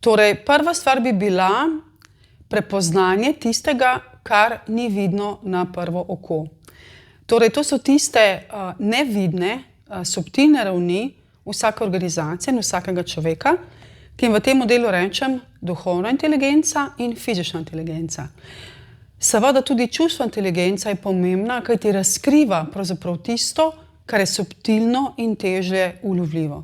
Torej, prva stvar bi bila prepoznanje tistega, kar ni vidno na prvo oko. Torej, to so tiste nevidne, subtilne ravni vsake organizacije in vsakega človeka, ki jim v tem modelu rečem duhovna inteligenca in fizična inteligenca. Seveda tudi čustvena inteligenca je pomembna, kajti razkriva pravzaprav tisto, kar je subtilno in težje ulovljivo.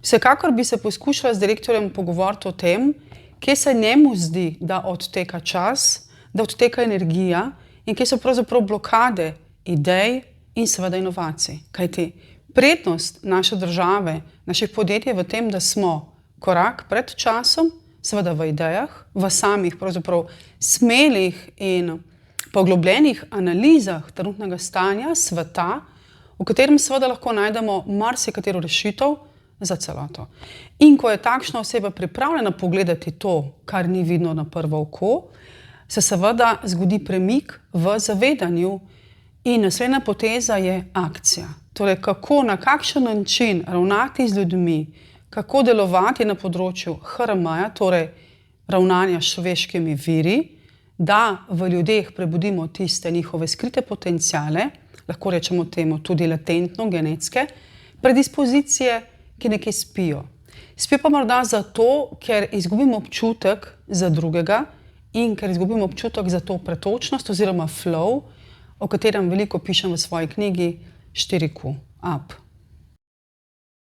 Vsekakor bi se poskušala z direktorjem pogovoriti o tem, kje se njemu zdi, da odteka čas, da odteka energija in kje so pravzaprav blokade idej in seveda inovacij. Kajti prednost naše države, naših podjetij je v tem, da smo korak pred časom, seveda v idejah, v samih pravzaprav smelih in poglobljenih analizah trenutnega stanja sveta, v katerem seveda lahko najdemo marsikatero rešitev za celoto. In ko je takšna oseba pripravljena pogledati to, kar ni vidno na prvo oko, se seveda zgodi premik v zavedanju in naslednja poteza je akcija. Torej, kako, na kakšen način ravnati z ljudmi, kako delovati na področju HRM-ja, torej ravnanja s človeškimi viri, da v ljudeh prebudimo tiste njihove skrite potenciale, lahko rečemo temu tudi latentno, genetske, predispozicije, ki nekje spijo. Spijo pa morda zato, ker izgubimo občutek za drugega in ker izgubimo občutek za to pretočnost oziroma flow, o katerem veliko pišem v svoji knjigi 4Q, up.